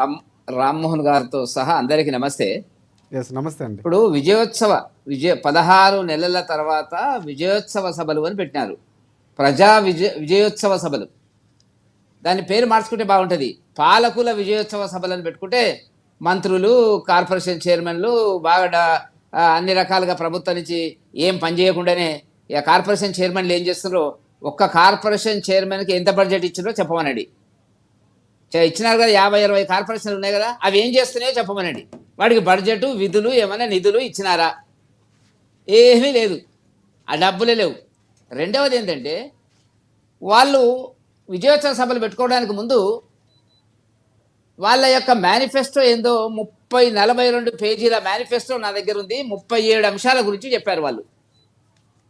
రామ్ రామ్మోహన్ గారితో సహా అందరికీ నమస్తే. నమస్తే అండి. ఇప్పుడు విజయ 16 నెలల తర్వాత విజయోత్సవ సభలు అని పెట్టినారు. విజయోత్సవ సభలు. దాని పేరు మార్చుకుంటే బాగుంటుంది. పాలకుల విజయోత్సవ సభలు అని పెట్టుకుంటే మంత్రులు, కార్పొరేషన్ చైర్మన్లు బాగా అన్ని రకాలుగా ప్రభుత్వం నుంచి ఏం పని చేయకుండానే ఇక కార్పొరేషన్ చైర్మన్లు ఏం చేస్తున్నారో, ఒక్క కార్పొరేషన్ చైర్మన్కి ఎంత బడ్జెట్ ఇచ్చిందో చెప్పమనండి. ఇచ్చినారు కదా, 50-60 కార్పొరేషన్లు ఉన్నాయి కదా, అవి ఏం చేస్తున్నాయో చెప్పమనండి. వాడికి బడ్జెట్, విధులు, ఏమైనా నిధులు ఇచ్చినారా? ఏమీ లేదు, ఆ డబ్బులే లేవు. రెండవది ఏంటంటే, వాళ్ళు విజయోత్సవ సభలు పెట్టుకోవడానికి ముందు వాళ్ళ యొక్క మేనిఫెస్టో ఏందో 42 పేజీల మేనిఫెస్టో నా దగ్గర ఉంది. 37 అంశాల గురించి చెప్పారు వాళ్ళు.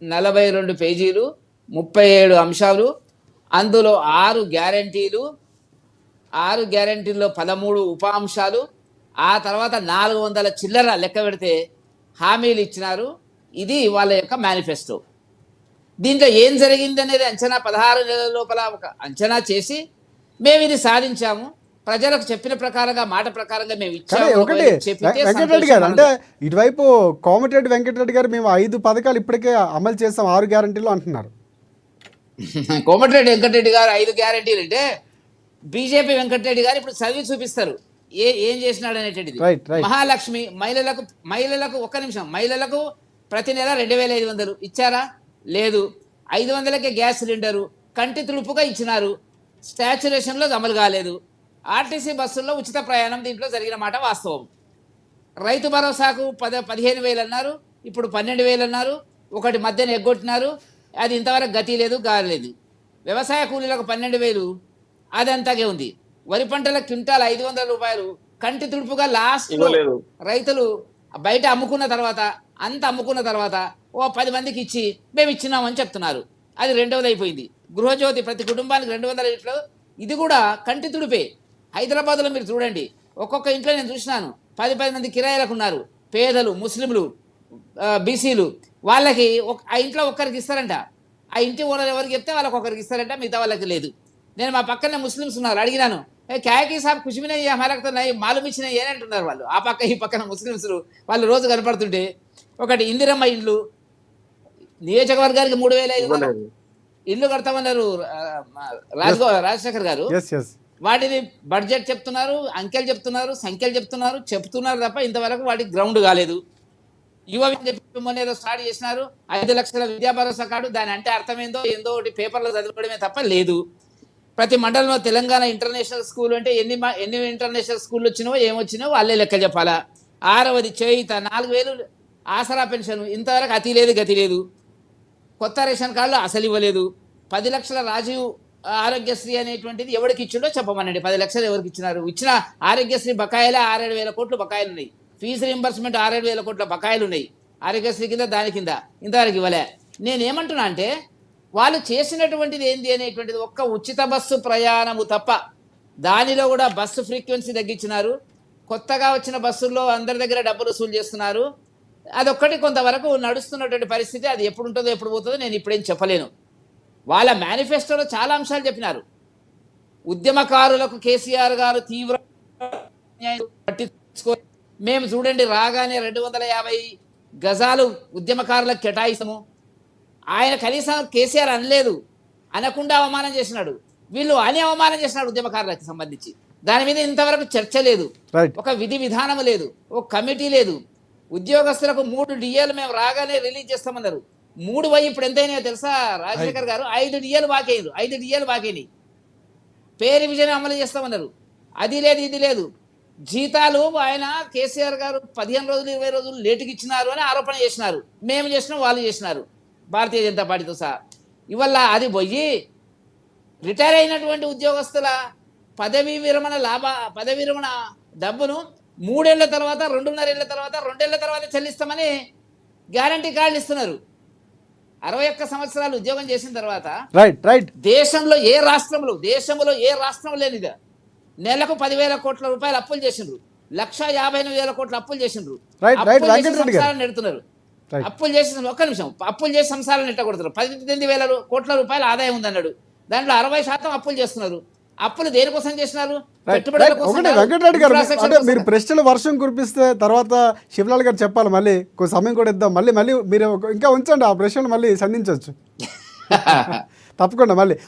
42 పేజీలు, 37 అంశాలు. అందులో 6 గ్యారంటీలు, 6 గ్యారంటీల్లో 13 ఉప అంశాలు, ఆ తర్వాత 400 చిల్లర లెక్క పెడితే హామీలు ఇచ్చినారు. ఇది వాళ్ళ యొక్క మేనిఫెస్టో. దీంట్లో ఏం జరిగింది అనేది అంచనా 16 నెలల లోపల ఒక అంచనా చేసి మేము ఇది సాధించాము, ప్రజలకు చెప్పిన ప్రకారంగా, మాట ప్రకారంగా మేము ఇచ్చాము. వెంకటరెడ్డి గారు అంటే ఇటువైపు కోమటిరెడ్డి వెంకటరెడ్డి గారు మేము 5 పథకాలు ఇప్పటికే అమలు చేస్తాం 6 గ్యారంటీలు అంటున్నారు. కోమటిరెడ్డి వెంకటరెడ్డి గారు 5 గ్యారంటీలు అంటే బీజేపీ వెంకటరెడ్డి గారు ఇప్పుడు చదివి చూపిస్తారు ఏం చేసినాడు అనేటువంటిది. మహాలక్ష్మి మహిళలకు ఒక్క నిమిషం, మహిళలకు ప్రతి నెల 2500 ఇచ్చారా? లేదు. 500కే గ్యాస్ సిలిండరు కంటి తులుపుగా ఇచ్చినారు. స్టాచ్యురేషన్లో అమలు కాలేదు. ఆర్టీసీ బస్సుల్లో ఉచిత ప్రయాణం దీంట్లో జరిగిన మాట వాస్తవం. రైతు భరోసాకు 15,000 అన్నారు, ఇప్పుడు 12,000 అన్నారు. ఒకటి మధ్యన ఎగ్గొట్టినారు, అది ఇంతవరకు గతి లేదు, గాలేదు. వ్యవసాయ కూలీలకు 12,000, అదంతాగే ఉంది. వరి పంటల క్వింటాల్ 500 రూపాయలు కంటి తుడుపుగా లాస్ట్ రైతులు బయట అమ్ముకున్న తర్వాత, అంత అమ్ముకున్న తర్వాత ఓ 10 మందికి ఇచ్చి మేము ఇచ్చినామని చెప్తున్నారు. అది రెండవది అయిపోయింది. గృహజ్యోతి ప్రతి కుటుంబానికి 200 లీటర్లు, ఇది కూడా కంటి తుడిపే. హైదరాబాద్లో మీరు చూడండి, ఒక్కొక్క ఇంట్లో నేను చూసినాను 10 మంది కిరాయిలకు ఉన్నారు. పేదలు, ముస్లింలు, బీసీలు. వాళ్ళకి ఆ ఇంట్లో ఒక్కరికి ఇస్తారంట. ఆ ఇంటి ఓనర్ ఎవరికి చెప్తే వాళ్ళకి ఒకరికి ఇస్తారంట, మిగతా వాళ్ళకి లేదు. నేను మా పక్కనే ముస్లిమ్స్ ఉన్నారు, అడిగినాను, క్యాకి సాబ్ కుछ भी नहीं है हमारे तो नहीं मालूम ही नहीं అని అంటున్నారు వాళ్ళు. ఆ పక్క ఈ పక్కన ముస్లిమ్స్ వాళ్ళు రోజు కనపడుతుంటే. ఒకటి ఇందిరమ్మ ఇండ్లు, నియోజకవర్గానికి 3,500 ఇల్లు కడతామన్నారు రాజశేఖర్ గారు. వాటిని బడ్జెట్ చెప్తున్నారు, అంకెలు చెప్తున్నారు, సంఖ్యలు చెప్తున్నారు తప్ప ఇంతవరకు వాటికి గ్రౌండ్ కాలేదు. యువ చెప్పి మొన్న ఏదో స్టార్ట్ చేసినారు, 5 లక్షల విద్యా భరోసా కార్డు. దాని అంటే అర్థమైందో ఏందో ఒకటి పేపర్లో చదవడమే తప్ప లేదు. ప్రతి మండలంలో తెలంగాణ ఇంటర్నేషనల్ స్కూల్ అంటే ఎన్ని ఇంటర్నేషనల్ స్కూళ్ళు వచ్చినావో ఏమొచ్చినావో వాళ్ళే లెక్క చెప్పాలా. 6వది చేయిత 4,000 ఆసరా పెన్షన్, ఇంతవరకు అతి లేదు గతి లేదు. కొత్త రేషన్ కార్డులు అసలు ఇవ్వలేదు. 10 లక్షల రాజీవ్ ఆరోగ్యశ్రీ అనేటువంటిది ఎవరికి ఇచ్చిండో చెప్పమనండి. 10 లక్షలు ఎవరికి ఇచ్చినారు? ఇచ్చిన ఆరోగ్యశ్రీ బకాయిలే 6,000 కోట్లు బకాయిలు ఉన్నాయి. ఫీజు రింబర్స్మెంట్ 6,000 కోట్ల బకాయిలు ఉన్నాయి ఆరోగ్యశ్రీ కింద, దాని కింద ఇంతవరకు ఇవ్వలే. నేనేమంటున్నా అంటే, వాళ్ళు చేసినటువంటిది ఏంది అనేటువంటిది ఒక్క ఉచిత బస్సు ప్రయాణము తప్ప. దానిలో కూడా బస్సు ఫ్రీక్వెన్సీ తగ్గించినారు. కొత్తగా వచ్చిన బస్సుల్లో అందరి దగ్గర డబ్బులు వసూలు చేస్తున్నారు. అదొక్కటి కొంతవరకు నడుస్తున్నటువంటి పరిస్థితి. అది ఎప్పుడు ఉంటుందో ఎప్పుడు పోతుందో నేను ఇప్పుడేం చెప్పలేను. వాళ్ళ మేనిఫెస్టోలో చాలా అంశాలు చెప్పినారు. ఉద్యమకారులకు కేసీఆర్ గారు తీవ్ర పట్టించుకో, మేము చూడండి రాగానే 250 గజాలు ఉద్యమకారులకు కేటాయిస్తాము. ఆయన కనీసం కేసీఆర్ అనలేదు, అనకుండా అవమానం చేసినాడు. వీళ్ళు అని అవమానం చేసినాడు ఉద్యమకారులకు సంబంధించి. దాని మీద ఇంతవరకు చర్చ లేదు, ఒక విధి విధానం లేదు, ఒక కమిటీ లేదు. ఉద్యోగస్తులకు 3 డిఏలు మేము రాగానే రిలీజ్ చేస్తామన్నారు. 3 ఇప్పుడు ఎంతైనాయో తెలుసా రాజశేఖర్ గారు? 5 డిఏలు బాకీ అయ్యారు. 5 డిఏలు బాకీ అయినాయి. పే రివిజన్ అమలు చేస్తామన్నారు. అది లేదు, ఇది లేదు. జీతాలు ఆయన కేసీఆర్ గారు 15 రోజులు 20 రోజులు లేటుకి ఇచ్చినారు అని ఆరోపణ చేసినారు. మేము చేసినాం, వాళ్ళు చేసినారు, భారతీయ జనతా పార్టీతో సహా. ఇవల్ల అది పోయి రిటైర్ అయినటువంటి ఉద్యోగస్తుల పదవీ విరమణ డబ్బును 3 ఏళ్ల తర్వాత, 2.5 ఏళ్ల తర్వాత, 2 ఏళ్ల తర్వాత చెల్లిస్తామని గ్యారంటీ కార్డులు ఇస్తున్నారు. 61 సంవత్సరాలు ఉద్యోగం చేసిన తర్వాత దేశంలో ఏ రాష్ట్రంలో లేనిదా నెలకు 10,000 కోట్ల రూపాయలు అప్పులు చేసిండ్రు. 1,50,000 కోట్ల అప్పులు చేసిండ్రు. నెడుతున్నారు. అప్పులు చేసి ఒక్క నిమిషం, అప్పులు చేసి సంసారాలు నెట్టగొడుతున్నారు. 18,000 కోట్ల రూపాయల ఆదాయం ఉందన్నాడు. దాంట్లో 60% అప్పులు చేస్తున్నారు. అప్పులు దేనికోసం చేసినారు? ఒకటే పెట్టుబడుల కోసం కాదు, వెంకటరెడ్డి గారు infrastructure అంటే కోసం మీరు కాదు. ప్రశ్నలు వర్షం కురిపిస్తే తర్వాత శివలాల్ గారు చెప్పాలి, మళ్ళీ కొంచెం సమయం కూడా ఇద్దాం, మళ్ళీ మీరు ఇంకా ఉంచండి ఆ ప్రశ్నలు మళ్ళీ సంధించవచ్చు తప్పకుండా మళ్ళీ